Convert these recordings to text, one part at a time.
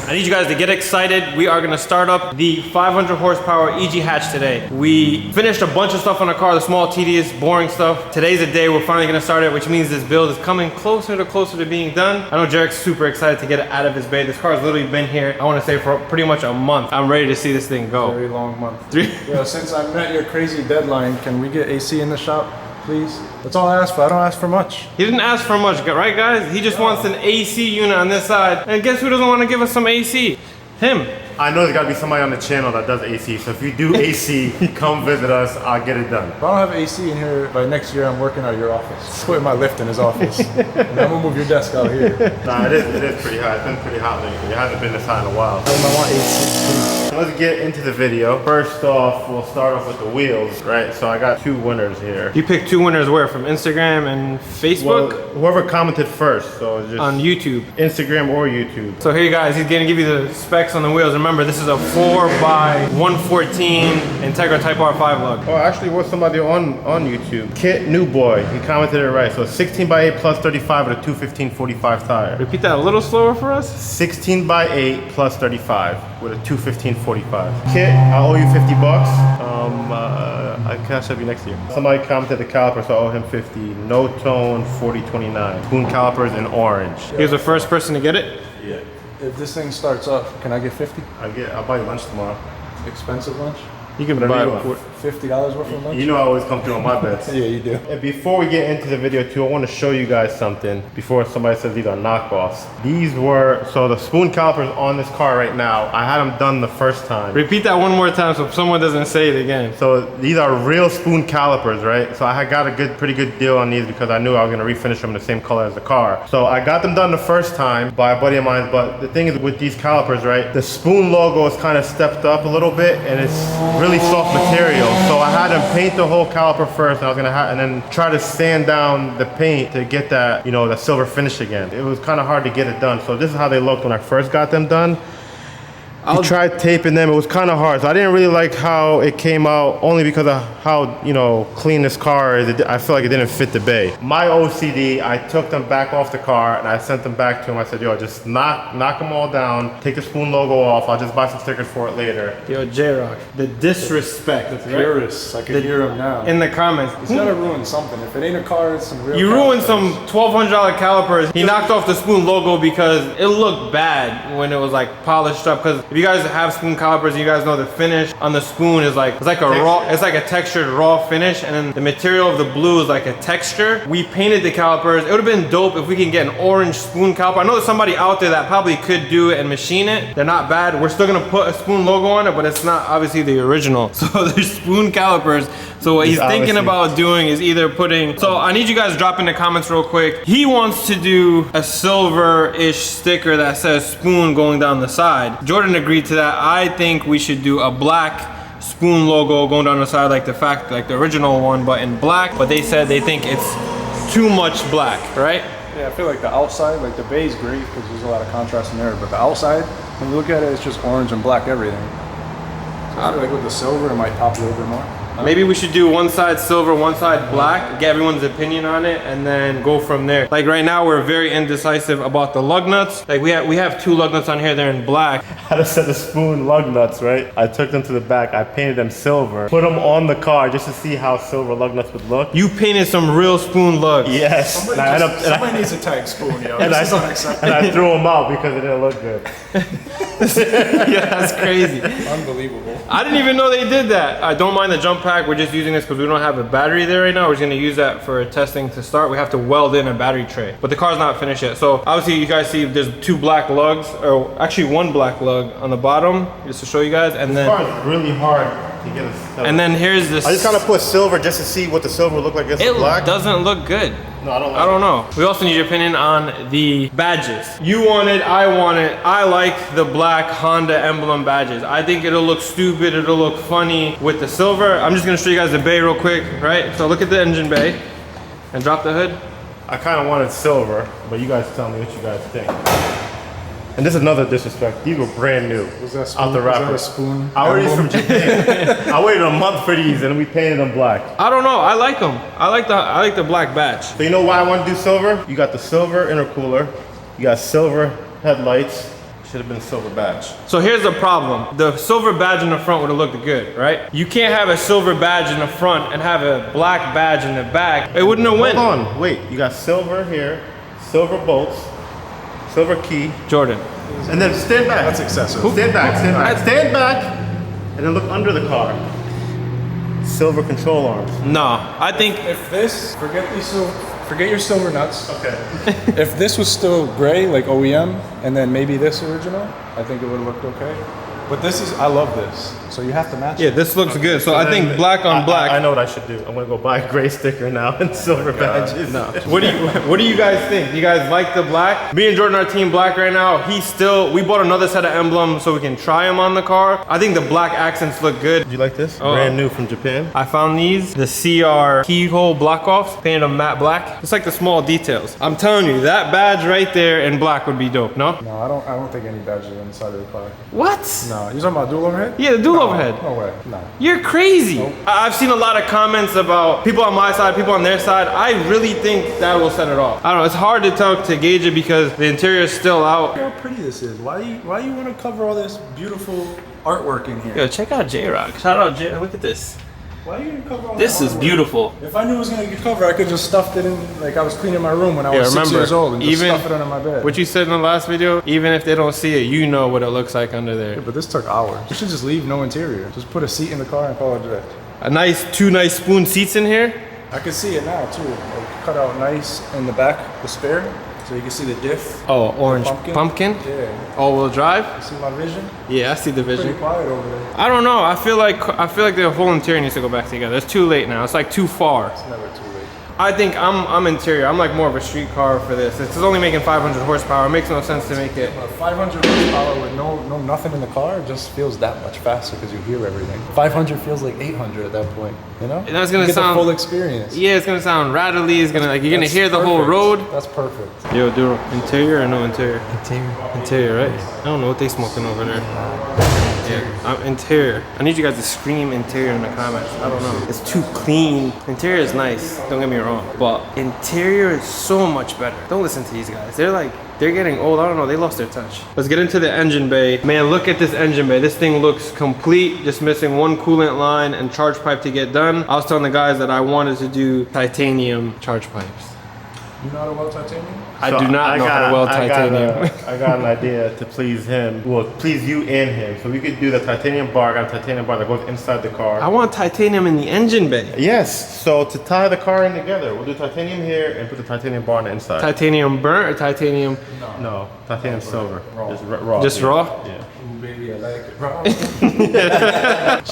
I need you guys to get excited. We are gonna start up the 500 horsepower EG hatch today. We finished a bunch of stuff on the car, the small, tedious, boring stuff. Today's the day we're finally gonna start it, which means this build is coming closer to being done. I know Jarek's super excited to get it out of his bay. This car has literally been here, I wanna say, for pretty much a month. I'm ready to see this thing go. Very long month. Yeah, since I met your crazy deadline, can we get AC in the shop, please? That's all I ask for. I don't ask for much. He didn't ask for much, right guys? He just wants an AC unit on this side. And guess who doesn't want to give us some AC? Him. I know there's gotta be somebody on the channel that does AC, so if you do AC, come visit us, I'll get it done. If I don't have AC in here by next year, I'm working out of your office. Putting my lift in his office. And I'm gonna move your desk out here. Nah, it is pretty hot. It's been pretty hot lately. It hasn't been this hot in a while. I want AC. So let's get into the video. First off, we'll start off with the wheels, right? So I got two winners here. You picked two winners where? From Instagram and Facebook? Well, whoever commented first, so it's just on YouTube. Instagram or YouTube. So here you guys, he's gonna give you the specs on the wheels. Remember, this is a 4x114 Integra Type R5 lug. Oh, actually was somebody on YouTube. Kit New Boy, he commented it right. So 16x8 plus 35 with a 215/45 tire. Repeat that a little slower for us. 16x8 plus 35 with a 215/45. Kit, I owe you 50 bucks. I cash up you next year. Somebody commented the caliper, so I owe him 50. No tone 4029. Spoon calipers in orange. He was the first person to get it. Yeah. If this thing starts up, can I get 50? I'll buy you lunch tomorrow. Expensive lunch? You can Whatever buy you want. $50 worth of lunch? You know I always come through on my bets. Yeah, you do. And before we get into the video too, I want to show you guys something before somebody says these are knockoffs. These were, so the spoon calipers on this car right now, I had them done the first time. Repeat that one more time so someone doesn't say it again. So these are real spoon calipers, right? So I had got a pretty good deal on these because I knew I was gonna refinish them in the same color as the car. So I got them done the first time by a buddy of mine, but the thing is with these calipers, right? The spoon logo is kind of stepped up a little bit and it's really soft material. So I had them paint the whole caliper first, and I was gonna and then try to sand down the paint to get that, you know, the silver finish again. It was kind of hard to get it done. So this is how they looked when I first got them done. I tried taping them, it was kind of hard. So I didn't really like how it came out, only because of how, you know, clean this car is. I feel like it didn't fit the bay. My OCD, I took them back off the car and I sent them back to him. I said, yo, just knock them all down, take the spoon logo off, I'll just buy some stickers for it later. Yo, J-Rock, the disrespect. The purists, I can hear him now. In the comments. He's gotta ruin something. If it ain't a car, it's some real You ruined some $1,200 calipers. He knocked off the spoon logo because it looked bad when it was like polished up. Because if you guys have spoon calipers, you guys know the finish on the spoon is like, it's like a raw, it's like a textured raw finish, and then the material of the blue is like a texture. We painted the calipers. It would have been dope if we can get an orange spoon caliper. I know there's somebody out there that probably could do it and machine it. They're not bad. We're still gonna put a spoon logo on it, but it's not obviously the original. So there's spoon calipers. So what he's thinking about doing is either putting, so I need you guys to drop in the comments real quick. He wants to do a silver-ish sticker that says spoon going down the side. Jordan agreed to that. I think we should do a black spoon logo going down the side like the original one, but in black. But they said they think it's too much black, right? Yeah, I feel like the outside, like the bay is great because there's a lot of contrast in there, but the outside, when you look at it, it's just orange and black everything. So I feel like with the silver, it might pop a little bit more. Maybe we should do one side silver, one side black, get everyone's opinion on it, and then go from there. Like right now, we're very indecisive about the lug nuts. Like we have two lug nuts on here, they're in black. How to set the spoon lug nuts, right? I took them to the back, I painted them silver, put them on the car just to see how silver lug nuts would look. You painted some real spoon lugs. Yes. Somebody needs a tag spoon, yo. And I threw them out because it didn't look good. Yeah, that's crazy. Unbelievable. I didn't even know they did that. I don't mind the jump pack. We're just using this because we don't have a battery there right now. We're just gonna use that for testing to start. We have to weld in a battery tray, but the car's not finished yet. So obviously you guys see there's two black lugs, or actually one black lug on the bottom, just to show you guys. And then this car is really hard to get a silver. And then here's this. I just kind of put silver just to see what the silver would look like against the black. It doesn't look good. No, I don't like I don't know. We also need your opinion on the badges. You want it, I want it. I like the black Honda emblem badges. I think it'll look stupid, it'll look funny with the silver. I'm just gonna show you guys the bay real quick, right? So look at the engine bay and drop the hood. I kind of wanted silver, but you guys tell me what you guys think. And this is another disrespect. These were brand new. Was that spoon? Out the wrapper. Was that a spoon? I ordered these from Japan. I waited a month for these and we painted them black. I don't know. I like them. I like the black badge. So you know why I want to do silver? You got the silver intercooler. You got silver headlights. Should have been silver badge. So here's the problem. The silver badge in the front would have looked good, right? You can't have a silver badge in the front and have a black badge in the back. It wouldn't have went. Hold on, wait. You got silver here, silver bolts, silver key. Jordan. And then stand back. That's excessive. Stand back, stand back. Stand back, and then look under the car. Silver control arms. No, I think If this, forget your silver nuts. Okay. If this was still gray, like OEM, and then maybe this original, I think it would have looked okay. But this is, I love this. So you have to match yeah, it. this looks good. So I think black on black. I know what I should do. I'm gonna go buy a gray sticker now and silver badges. No. What do you guys think? Do you guys like the black? Me and Jordan are team black right now. We bought another set of emblems so we can try them on the car. I think the black accents look good. Did you like this? Oh. Brand new from Japan. I found these, the CR keyhole block offs, painted them matte black. It's like the small details. I'm telling you, that badge right there in black would be dope, no? No, I don't think any badges are inside of the car. What? No, you talking about dual overhead? Yeah, the dual No, overhead. No way. No. You're crazy. Nope. I've seen a lot of comments about people on my side, people on their side. I really think that will set it off. I don't know, it's hard to tell to gauge it because the interior is still out. Look how pretty this is. Why you want to cover all this beautiful artwork in here? Yo, check out J-Rock. Shout out J. Look at this. Why are you gonna cover all This that is artwork? beautiful. If I knew it was gonna get covered, I could just stuffed it in, like I was cleaning my room when I was 6 years old and just stuff it under my bed. What you said in the last video, even if they don't see it, you know what it looks like under there. Yeah, but this took hours. You should just leave no interior. Just put a seat in the car and call it a day. Two nice spoon seats in here. I can see it now too. Like, cut out nice in the back, the spare, so you can see the diff. Oh, orange pumpkin. Yeah. All-wheel drive. You see my vision? Yeah, I see the Pretty vision. quiet over there. I don't know. I feel like the whole interior needs to go back together. It's too late now. It's like too far. It's never too late. I think I'm interior. I'm like more of a street car for this. It's only making 500 horsepower. It makes no sense to make it. 500 horsepower with no nothing in the car just feels that much faster because you hear everything. 500 feels like 800 at that point, you know? And that's gonna you get sound the full experience. Yeah, it's gonna sound rattly. It's gonna you're gonna That's hear the whole perfect. road. That's perfect. Yo, dude, interior or no interior? Interior, right? I don't know what they smoking over there. Yeah, I'm interior. I need you guys to scream interior in the comments. I don't know. It's too clean. Interior is nice, don't get me wrong. But interior is so much better. Don't listen to these guys. They're getting old. I don't know, they lost their touch. Let's get into the engine bay. Man, look at this engine bay. This thing looks complete, just missing one coolant line and charge pipe to get done. I was telling the guys that I wanted to do titanium charge pipes. You know how to weld titanium? I do not know how to weld titanium. I got an idea to please him. Well, please you and him. So we could do the titanium bar. I got a titanium bar that goes inside the car. I want titanium in the engine bay. Yes. So to tie the car in together, we'll do titanium here and put the titanium bar on the inside. Titanium burnt or titanium? No, titanium silver. Raw. Just raw. Just yeah. raw? Yeah. Ooh, baby, I like it, bro.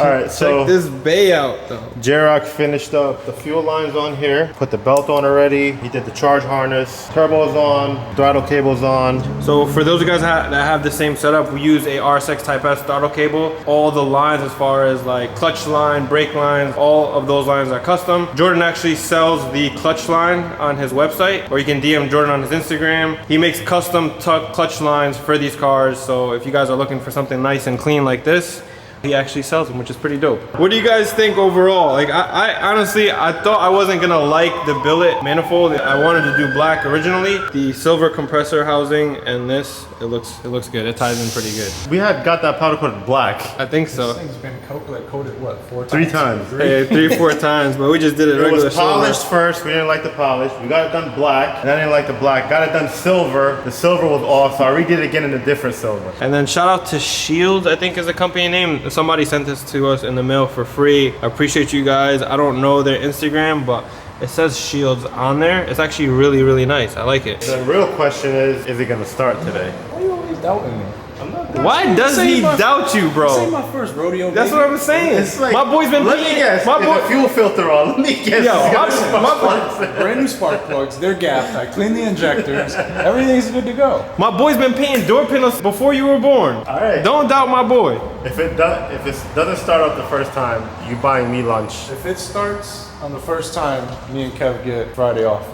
All right. So Check this bay out though. J-Rock finished up the fuel lines on here. Put the belt on already. He did the charge harness. Turbo's on. Throttle cable's on. So for those of you guys that have the same setup, we use a RSX Type S throttle cable. All the lines as far as like clutch line, brake lines, all of those lines are custom. Jordan actually sells the clutch line on his website, or you can DM Jordan on his Instagram. He makes custom tuck clutch lines for these cars. So if you guys are looking for something nice and clean like this, he actually sells them, which is pretty dope. What do you guys think overall? Like, I honestly, I thought I wasn't gonna like the billet manifold. I wanted to do black originally. The silver compressor housing and this, it looks good. It ties in pretty good. We had got that powder coated black. I think so. This thing's been coated what, 4 times? 3 times. Hey, 3-4 times, but we just did it It regular was polished silver. first. We didn't like the polish. We got it done black, and I didn't like the black. Got it done silver. The silver was off, so I redid it again in a different silver. And then shout out to Shields, I think is the company name. Somebody sent this to us in the mail for free. I appreciate you guys. I don't know their Instagram, but it says Shields on there. It's actually really, really nice. I like it. The real question is it gonna start today? Why are you always doubting me? I'm not doubting. Why does This ain't he my- doubt you, This ain't bro? my first rodeo, That's baby. what I'm saying. It's like, My boy's been let me painting. guess. My If boy, the fuel filter on. Let me guess. Yo, It's gonna my spark boy- plugs. Brand new spark plugs, they're gapped. I cleaned the injectors. Everything's good to go. my boy's been painting door panels before you were born. All right. Don't doubt my boy. If it doesn't start out the first time, you buying me lunch. If it starts on the first time, me and Kev get Friday off.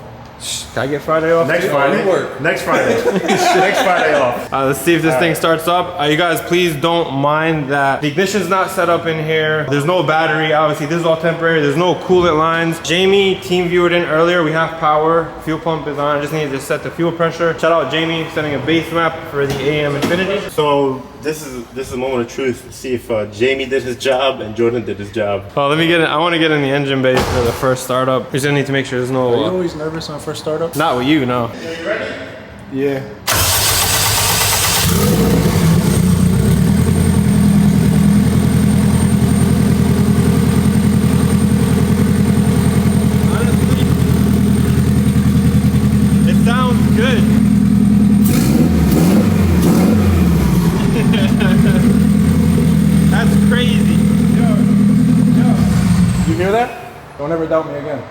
Can I get Friday off? Next Friday. Next Friday. Next Friday off. Let's see if this thing starts up. You guys, please don't mind that the ignition's not set up in here. There's no battery. Obviously, this is all temporary. There's no coolant lines. Jamie team viewed in earlier. We have power. Fuel pump is on. I just need to set the fuel pressure. Shout out Jamie sending a base map for the AM Infinity. So this is a moment of truth to see if Jamie did his job and Jordan did his job. Oh, let me get it. I want to get in the engine bay for the first startup. We're just gonna need to make sure there's no. Are you always nervous on first startup? Not with you, no. Are you ready? Yeah. Honestly, it sounds good. That's crazy. Yo. You hear that? Don't ever doubt me again.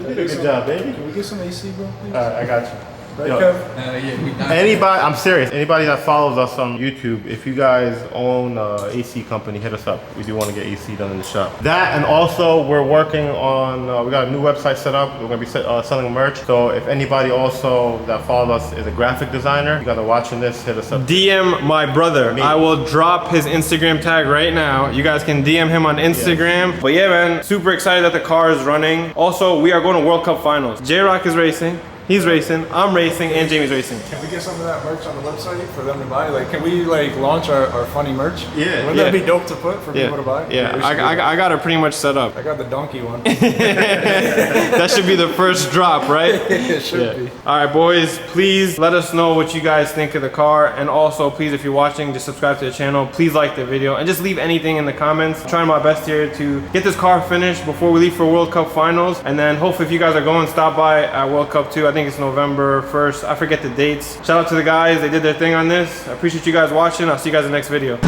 You did a good job, baby. Can we get some AC, bro, please? I got you. Right, Yo, Kev? anybody, I'm serious. Anybody that follows us on YouTube, if you guys own a AC company, hit us up. We do want to get AC done in the shop. That, and also we're working on. We got a new website set up. We're gonna be selling merch. So if anybody also that follows us is a graphic designer, you gotta watching this, hit us up. DM my brother. Me. I will drop his Instagram tag right now. You guys can DM him on Instagram. Yes. But yeah, man, super excited that the car is running. Also, we are going to World Cup finals. J-Rock is racing. He's racing, I'm racing, and Jamie's racing. Can we get some of that merch on the website for them to buy? Like, can we like launch our funny merch? Yeah. Wouldn't that be dope to put for people to buy? Yeah, We should do that. I got it pretty much set up. I got the donkey one. That should be the first drop, right? It should be. All right, boys, please let us know what you guys think of the car. And also, please, if you're watching, just subscribe to the channel. Please like the video and just leave anything in the comments. I'm trying my best here to get this car finished before we leave for World Cup finals. And then hopefully if you guys are going, stop by at World Cup 2. I think it's November 1st. I forget the dates. Shout out to the guys. They did their thing on this. I appreciate you guys watching. I'll see you guys in the next video.